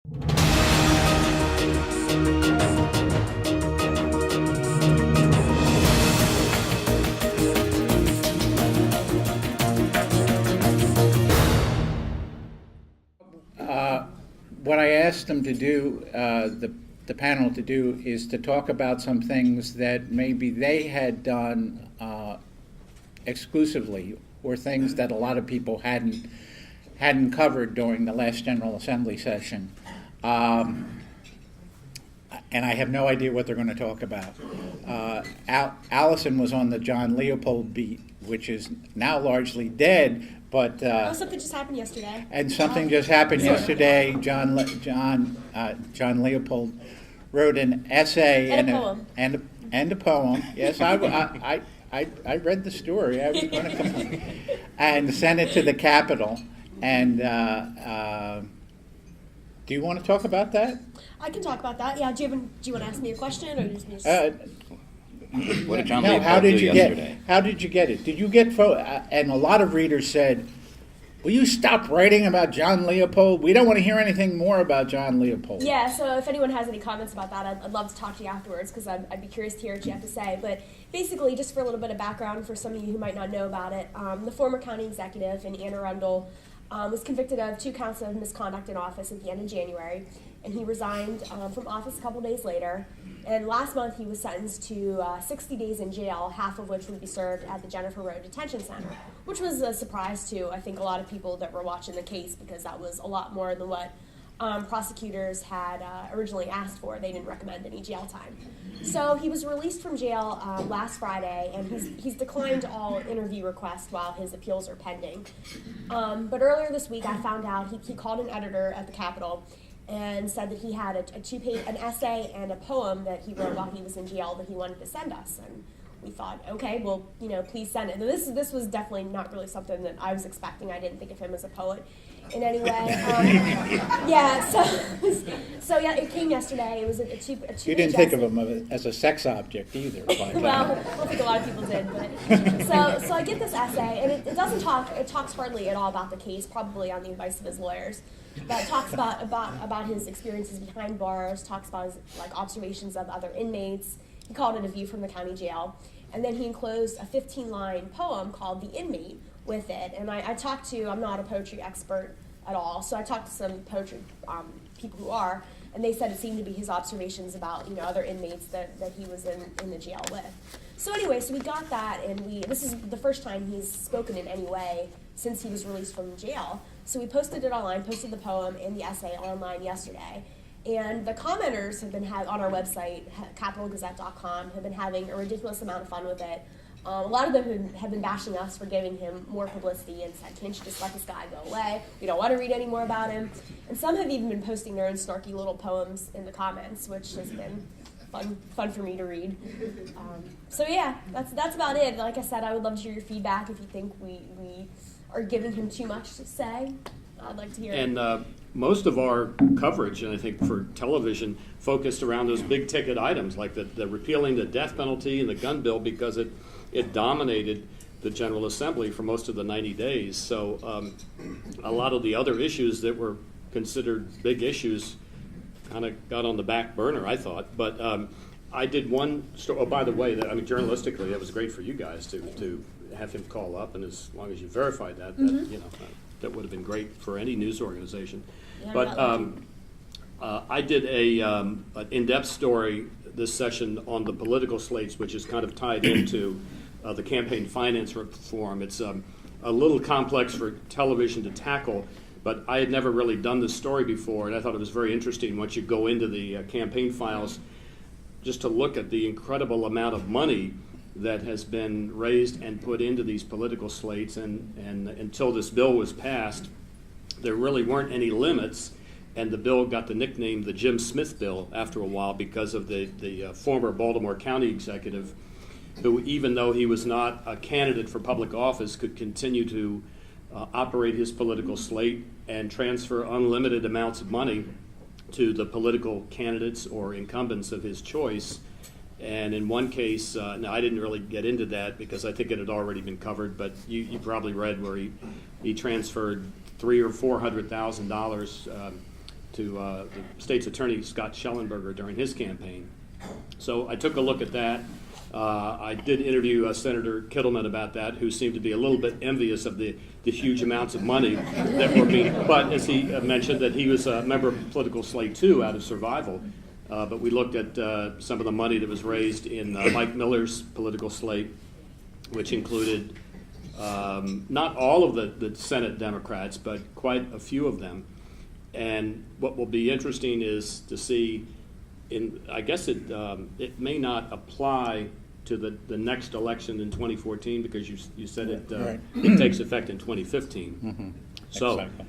What I asked them to do, the panel to do, is to talk about some things that maybe they had done exclusively, or things that a lot of people hadn't covered during the last General Assembly session. And I have no idea what they're going to talk about. Allison was on the John Leopold beat, which is now largely dead, but something just happened yesterday. And something just happened yesterday. John Leopold wrote an essay And a poem. And a poem. Yes, I read the story. I was going to come and sent it to the Capitol. And do you want to talk about that? I can talk about that. Yeah. Do you want to ask me a question, or just me? What did John No, Leopold do yesterday? How did you get it? Did you get and a lot of readers said, will you stop writing about John Leopold? We don't want to hear anything more about John Leopold. Yeah, so if anyone has any comments about that, I'd love to talk to you afterwards, because I'd be curious to hear what you have to say. But basically, just for a little bit of background for some of you who might not know about it, the former county executive in Anne Arundel was convicted of 2 counts of misconduct in office at the end of January, and he resigned from office a couple days later. And last month, he was sentenced to 60 days in jail, half of which would be served at the Jennifer Road Detention Center, which was a surprise to, I think, a lot of people that were watching the case, because that was a lot more than what prosecutors had originally asked for. They didn't recommend any jail time. So he was released from jail last Friday, and he's declined all interview requests while his appeals are pending. But earlier this week, I found out he called an editor at the Capitol and said that he had an essay and a poem that he wrote while he was in jail that he wanted to send us. And we thought, okay, well, please send it. And this was definitely not really something that I was expecting. I didn't think of him as a poet in any way. So yeah, it came yesterday. It was a two You didn't think of him as a sex object either. But, well, I don't think a lot of people did. But so I get this essay, and it doesn't talk. It talks hardly at all about the case, probably on the advice of his lawyers. But it talks about his experiences behind bars. Talks about his observations of other inmates. He called it A View from the County Jail, and then he enclosed a 15-line poem called The Inmate with it. And I talked to, I'm not a poetry expert at all, so I talked to some poetry people who are, and they said it seemed to be his observations about other inmates that he was in the jail with. So anyway, so we got that, and this is the first time he's spoken in any way since he was released from jail. So we posted it online, posted the poem and the essay online yesterday. And the commenters have been on our website, capitalgazette.com, have been having a ridiculous amount of fun with it. A lot of them have been bashing us for giving him more publicity and said, can't you just let this guy go away? We don't want to read any more about him. And some have even been posting their own snarky little poems in the comments, which has been fun for me to read. So yeah, that's about it. Like I said, I would love to hear your feedback. If you think we are giving him too much to say, I'd like to hear it. And most of our coverage, and I think for television, focused around those big ticket items like the repealing the death penalty and the gun bill, because it dominated the General Assembly for most of the 90 days. So a lot of the other issues that were considered big issues kind of got on the back burner, I thought. But I did one story. Oh, by the way, journalistically, that was great for you guys to have him call up, and as long as you verified that, that would have been great for any news organization. Yeah, but I did an in-depth story this session on the political slates, which is kind of tied into the campaign finance reform. It's a little complex for television to tackle, but I had never really done this story before, and I thought it was very interesting once you go into the campaign files, just to look at the incredible amount of money that has been raised and put into these political slates, and until this bill was passed, there really weren't any limits, and the bill got the nickname the Jim Smith bill after a while because of the former Baltimore County executive, who, even though he was not a candidate for public office, could continue to operate his political slate and transfer unlimited amounts of money to the political candidates or incumbents of his choice. And in one case, now I didn't really get into that because I think it had already been covered, but you probably read where he transferred $300,000 or $400,000 the state's attorney, Scott Schellenberger, during his campaign. So I took a look at that. I did interview Senator Kittleman about that, who seemed to be a little bit envious of the huge amounts of money that were being, but as he mentioned, that he was a member of Political Slate 2 out of Survival. But we looked at some of the money that was raised in Mike Miller's Political Slate, which included not all of the Senate Democrats, but quite a few of them. And what will be interesting is to see, I guess it may not apply to the next election in 2014 because you said it takes effect in 2015. So Exactly.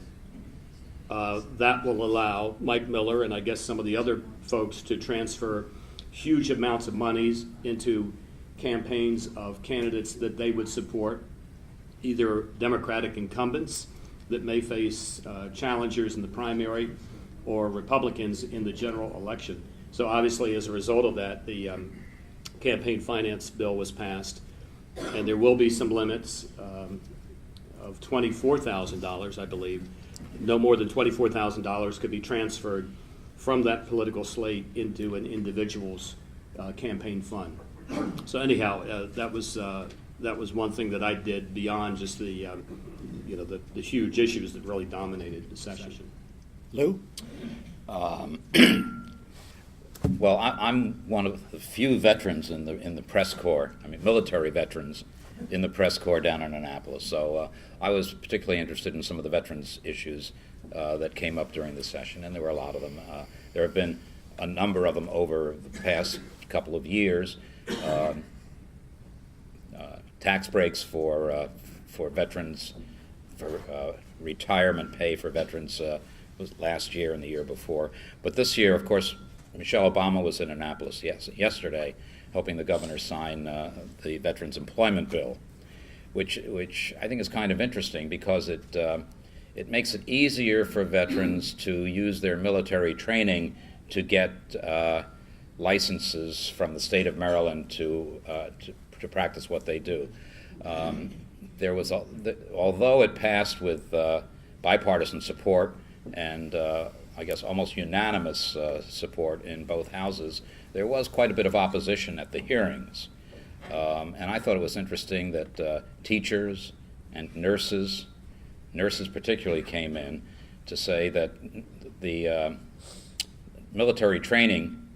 that will allow Mike Miller and I guess some of the other folks to transfer huge amounts of monies into campaigns of candidates that they would support, either Democratic incumbents that may face challengers in the primary or Republicans in the general election. So obviously, as a result of that, the campaign finance bill was passed, and there will be some limits of $24,000, I believe. No more than $24,000 could be transferred from that political slate into an individual's campaign fund. So anyhow, that was one thing that I did beyond just the huge issues that really dominated the session. Lou? Well, I'm one of the few veterans in the press corps. I mean, military veterans in the press corps down in Annapolis. So I was particularly interested in some of the veterans issues that came up during the session, and there were a lot of them. There have been a number of them over the past couple of years. Tax breaks for veterans, for retirement pay for veterans was last year and the year before. But this year, of course, Michelle Obama was in Annapolis yesterday, helping the governor sign the Veterans Employment Bill, which I think is kind of interesting because it makes it easier for veterans to use their military training to get licenses from the state of Maryland to practice what they do. There was, although it passed with bipartisan support and I guess almost unanimous support in both houses, there was quite a bit of opposition at the hearings. And I thought it was interesting that teachers and nurses particularly came in to say that the military training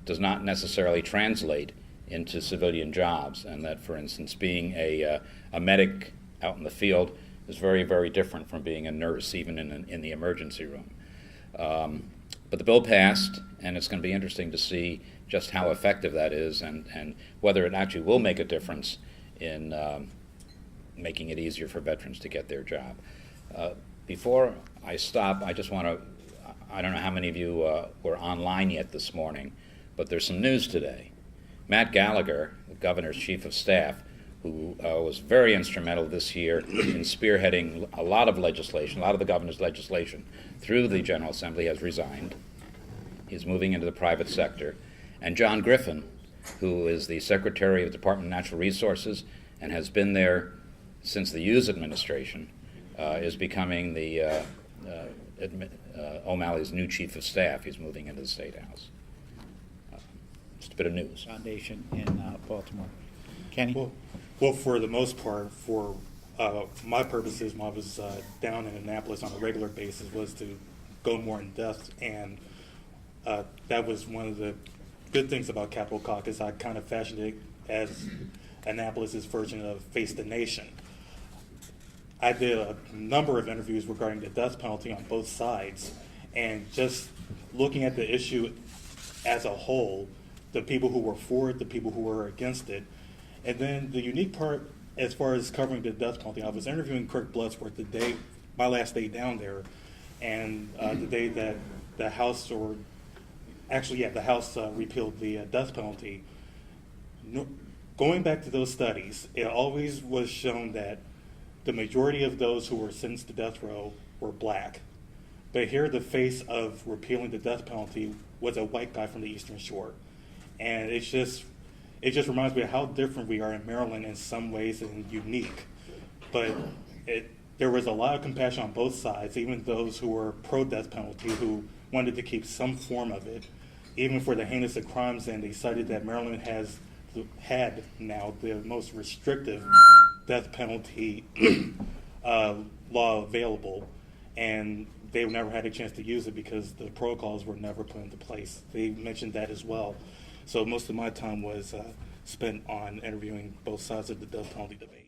does not necessarily translate into civilian jobs, and that, for instance, being a medic out in the field is very, very different from being a nurse, even in the emergency room. But the bill passed, and it's going to be interesting to see just how effective that is and whether it actually will make a difference in making it easier for veterans to get their job. Before I stop, I just want to, I don't know how many of you were online yet this morning, but there's some news today. Matt Gallagher, the governor's chief of staff, who was very instrumental this year in spearheading a lot of legislation, a lot of the governor's legislation through the General Assembly, has resigned. He's moving into the private sector. And John Griffin, who is the Secretary of the Department of Natural Resources and has been there since the Hughes administration, is becoming the O'Malley's new chief of staff. He's moving into the State House. Just a bit of news. Foundation in Baltimore. Kenny? Well, for the most part, for my purposes, when I was down in Annapolis on a regular basis, was to go more in depth, and that was one of the good things about Capitol Caucus. I kind of fashioned it as Annapolis's version of Face the Nation. I did a number of interviews regarding the death penalty on both sides, and just looking at the issue as a whole, the people who were for it, the people who were against it. And then the unique part as far as covering the death penalty, I was interviewing Kirk Bloodsworth the day, my last day down there, and the day that the House, the House repealed the death penalty. Going back to those studies, it always was shown that the majority of those who were sentenced to death row were black. But here the face of repealing the death penalty was a white guy from the Eastern Shore. And it just reminds me of how different we are in Maryland in some ways and unique. But there was a lot of compassion on both sides, even those who were pro-death penalty, who wanted to keep some form of it, even for the heinous of crimes, and they cited that Maryland had now the most restrictive death penalty law available, and they never had a chance to use it because the protocols were never put into place. They mentioned that as well. So most of my time was spent on interviewing both sides of the death penalty debate.